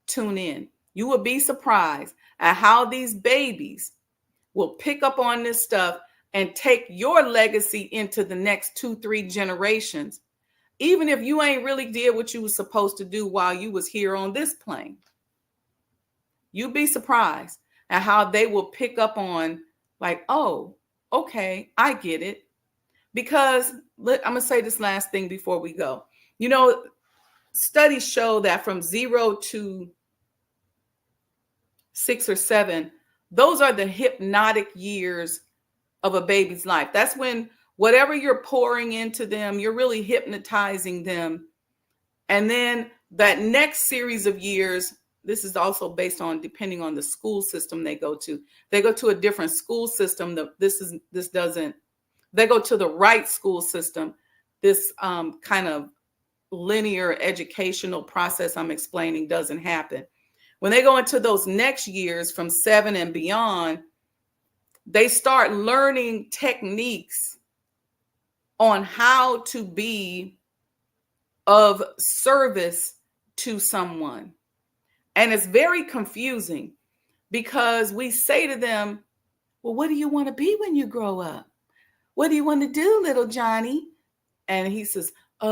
tune in. You will be surprised at how these babies will pick up on this stuff and take your legacy into the next 2-3 generations, even if you ain't really did what you was supposed to do while you was here on this plane. You'd be surprised at how they will pick up on, like, oh, okay, I get it. Because I'm going to say this last thing before we go. Studies show that from 0 to 6 or 7, those are the hypnotic years of a baby's life. That's when whatever you're pouring into them, you're really hypnotizing them. And then that next series of years, this is also based on, depending on the school system they go to. They go to a different school system. They go to the right school system. This kind of linear educational process I'm explaining doesn't happen. When they go into those next years from 7 and beyond, They start learning techniques on how to be of service to someone. And it's very confusing because we say to them, well, what do you want to be when you grow up? What do you want to do, little Johnny? And he says, I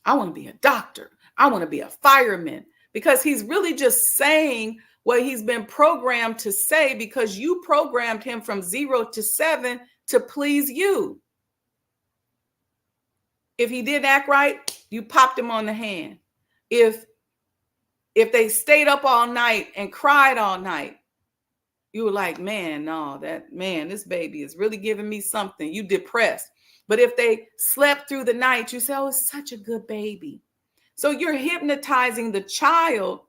want to be a doctor. I want to be a fireman, because he's really just saying what he's been programmed to say, because you programmed him from 0 to 7 to please you. If he didn't act right, you popped him on the hand. If they stayed up all night and cried all night, you were like, man, no, this baby is really giving me something. You depressed. But if they slept through the night, you say, oh, it's such a good baby. So you're hypnotizing the child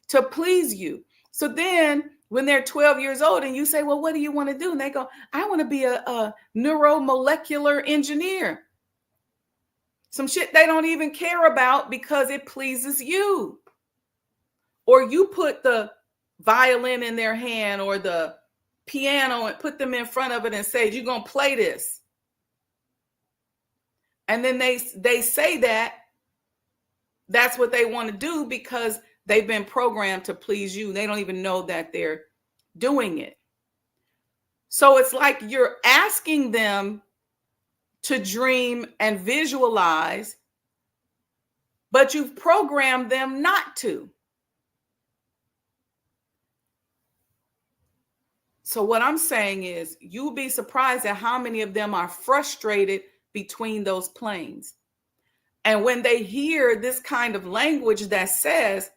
to please you. So then when they're 12 years old and you say, well, what do you want to do? And they go, I want to be a neuromolecular engineer. Some shit they don't even care about because it pleases you. Or you put the violin in their hand or the piano and put them in front of it and say, you're going to play this. And then they say that's what they want to do because they've been programmed to please you. They don't even know that they're doing it. So it's like you're asking them to dream and visualize, but you've programmed them not to. So what I'm saying is, you'll be surprised at how many of them are frustrated between those planes. And when they hear this kind of language that says,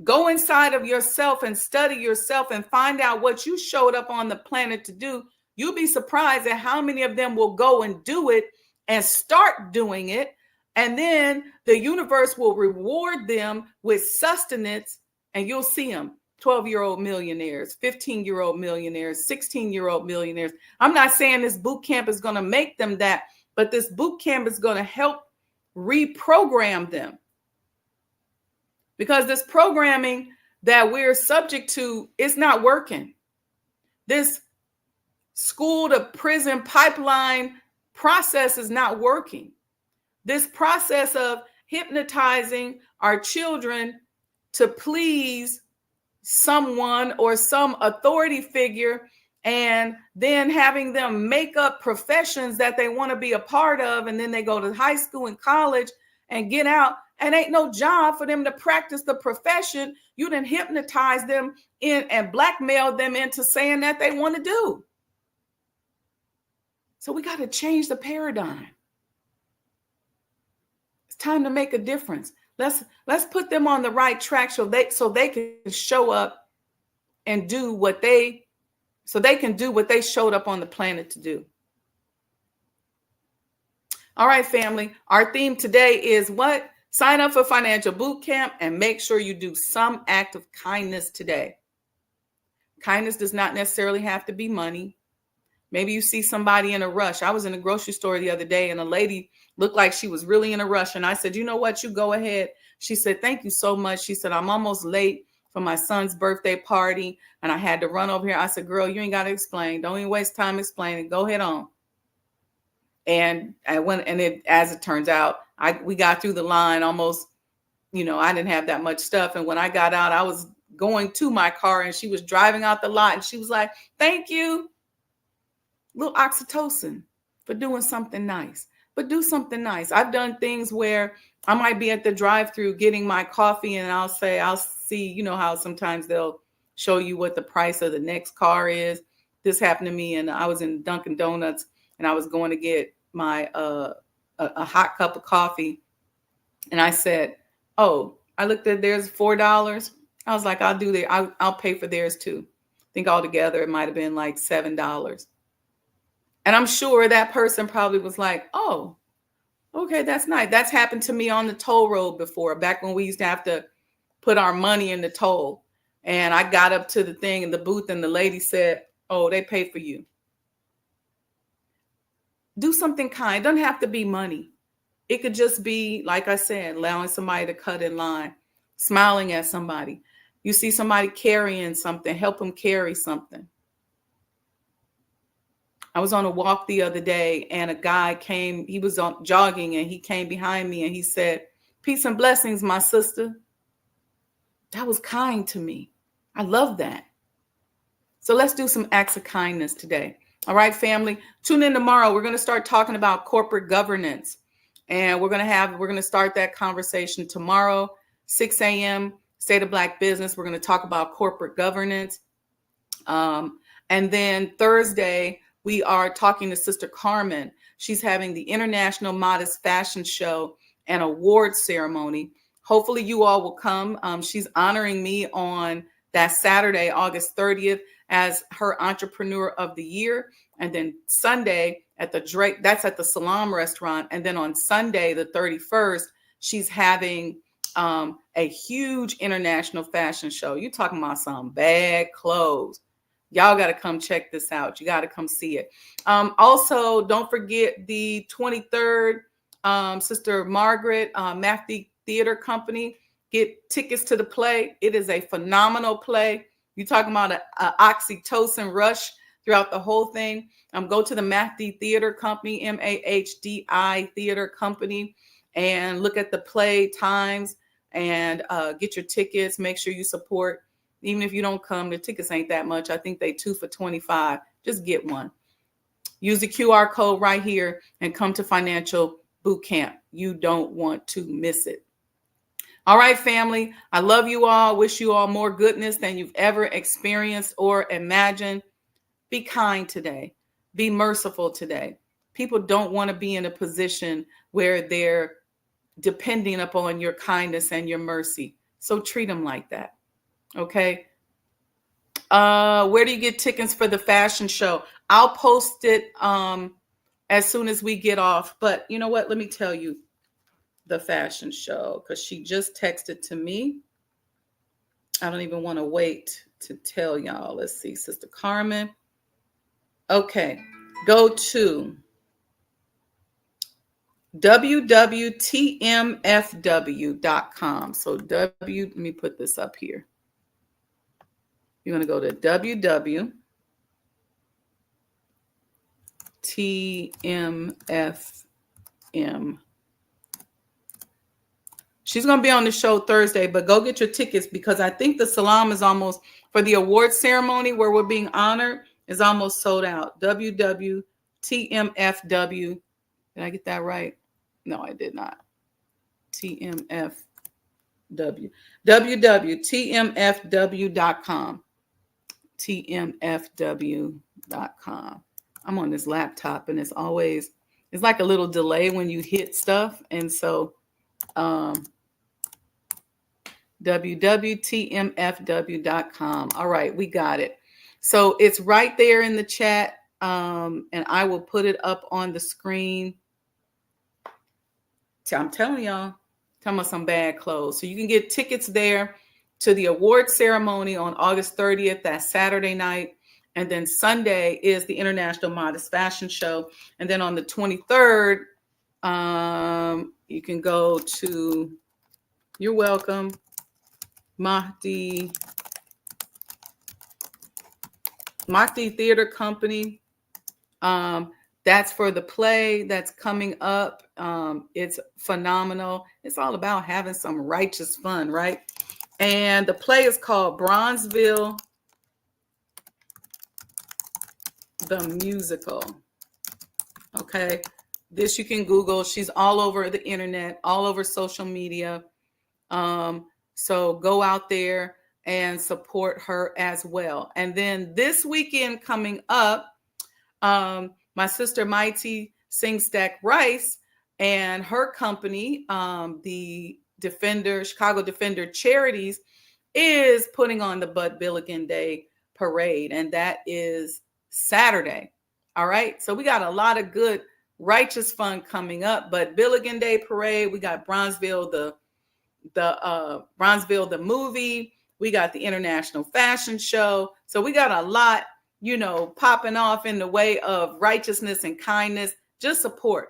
go inside of yourself and study yourself and find out what you showed up on the planet to do, you'll be surprised at how many of them will go and do it and start doing it. And then the universe will reward them with sustenance, and you'll see them. 12-year-old millionaires, 15-year-old millionaires, 16-year-old millionaires. I'm not saying this boot camp is going to make them that, but this boot camp is going to help reprogram them. Because this programming that we're subject to is not working. This school to prison pipeline process is not working. This process of hypnotizing our children to please someone or some authority figure, and then having them make up professions that they want to be a part of, and then they go to high school and college and get out, and ain't no job for them to practice the profession you done hypnotize them in and blackmail them into saying that they want to do. So we got to change the paradigm. It's time to make a difference. Let's put them on the right track so they can show up and do what they showed up on the planet to do. All right, family. Our theme today is what? Sign up for Financial Boot Camp and make sure you do some act of kindness today. Kindness does not necessarily have to be money. Maybe you see somebody in a rush. I was in a grocery store the other day and a lady looked like she was really in a rush. And I said, you know what? You go ahead. She said, thank you so much. She said, I'm almost late for my son's birthday party and I had to run over here. I said, girl, you ain't got to explain. Don't even waste time explaining. Go ahead on. And I went, and as it turns out, we got through the line almost, I didn't have that much stuff. And when I got out, I was going to my car and she was driving out the lot and she was like, thank you. Little oxytocin for doing something nice, but do something nice. I've done things where I might be at the drive-through getting my coffee and I'll see, how sometimes they'll show you what the price of the next car is. This happened to me, and I was in Dunkin' Donuts and I was going to get my a hot cup of coffee. And I said, oh, I looked at theirs $4. I was like, I'll pay for theirs too. I think altogether it might've been like $7. And I'm sure that person probably was like, oh, okay, that's nice. That's happened to me on the toll road before, back when we used to have to put our money in the toll. And I got up to the thing in the booth and the lady said, oh, they pay for you. Do something kind. It doesn't have to be money. It could just be, like I said, allowing somebody to cut in line, smiling at somebody. You see somebody carrying something, help them carry something. I was on a walk the other day and a guy came, he was on jogging and he came behind me and he said, "Peace and blessings, my sister." That was kind to me. I love that. So let's do some acts of kindness today. All right, family, tune in tomorrow. We're going to start talking about corporate governance, and we're going to start that conversation tomorrow, 6 a.m. State of Black Business. We're going to talk about corporate governance. And then Thursday, we are talking to Sister Carmen. She's having the International Modest Fashion Show and Award Ceremony. Hopefully you all will come. She's honoring me on that Saturday, August 30th, as her Entrepreneur of the Year. And then Sunday at the Drake, that's at the Salam restaurant. And then on Sunday, the 31st, she's having a huge international fashion show. You're talking about some bad clothes. Y'all got to come check this out. You got to come see it. Also, don't forget the 23rd, Sister Margaret, Matthew Theater Company. Get tickets to the play. It is a phenomenal play. You're talking about an oxytocin rush throughout the whole thing. Go to the Matthew Theater Company, MAHDI Theater Company, and look at the play times and get your tickets. Make sure you support. Even if you don't come, the tickets ain't that much. I think they 2 for $25. Just get one. Use the QR code right here and come to Financial Boot Camp. You don't want to miss it. All right, family. I love you all. Wish you all more goodness than you've ever experienced or imagined. Be kind today. Be merciful today. People don't want to be in a position where they're depending upon your kindness and your mercy. So treat them like that. Okay. Where do you get tickets for the fashion show? I'll post it as soon as we get off. But you know what? Let me tell you the fashion show, because she just texted to me. I don't even want to wait to tell y'all. Let's see, Sister Carmen. Okay. Go to www.tmfw.com. So let me put this up here. You're going to go to www.tmfm. She's going to be on the show Thursday, but go get your tickets, because I think the Salam is almost, for the award ceremony where we're being honored, is almost sold out. www.tmfw. Did I get that right? No, I did not. TMFW. www.tmfw.com. tmfw.com. I'm on this laptop and it's like a little delay when you hit stuff. And so www.tmfw.com. All right, we got it. So it's right there in the chat. And I will put it up on the screen. I'm telling y'all, talking about some bad clothes. So you can get tickets there to the award ceremony on August 30th, that's Saturday night. And then Sunday is the International Modest Fashion Show. And then on the 23rd, you can go to, you're welcome, Mahdi Theater Company. That's for the play that's coming up. It's phenomenal. It's all about having some righteous fun, right? And the play is called Bronzeville, the Musical. Okay. This you can Google. She's all over the internet, all over social media. So go out there and support her as well. And then this weekend coming up, my sister Mighty Singstack Rice and her company, the Chicago Defender Charities, is putting on the Bud Billiken Day Parade. And that is Saturday. All right. So we got a lot of good righteous fun coming up. But Billiken Day Parade, we got Bronzeville, the movie. We got the International Fashion Show. So we got a lot, popping off in the way of righteousness and kindness. Just support.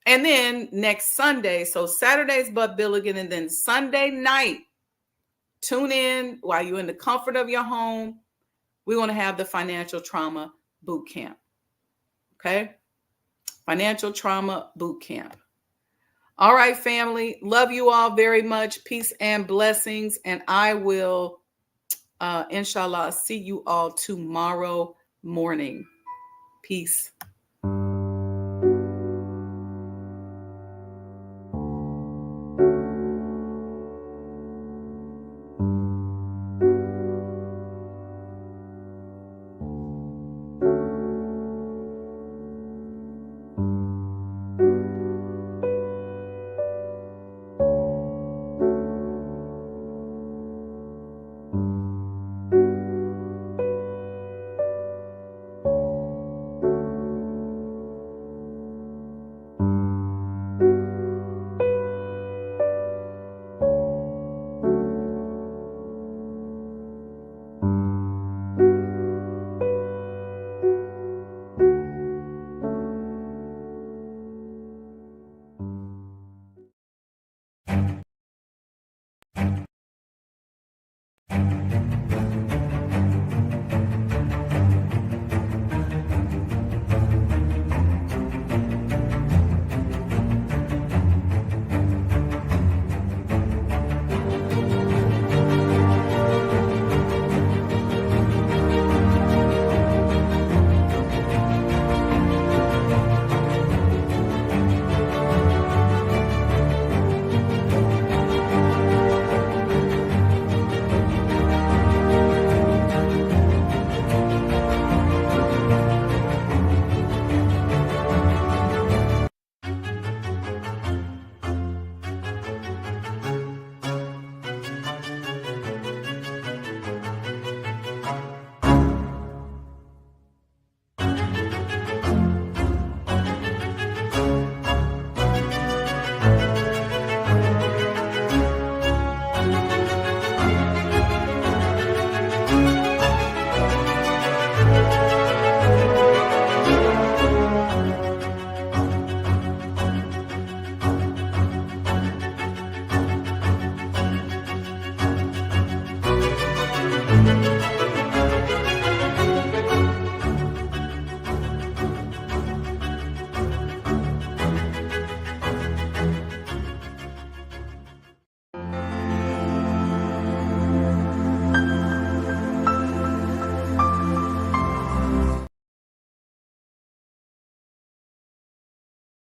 And then next Sunday, so Saturday's Bud Billiken, and then Sunday night, tune in while you're in the comfort of your home. We're going to have the Financial Trauma Boot Camp. Okay. Financial trauma boot camp. All right, family. Love you all very much. Peace and blessings. And I will, inshallah, see you all tomorrow morning. Peace.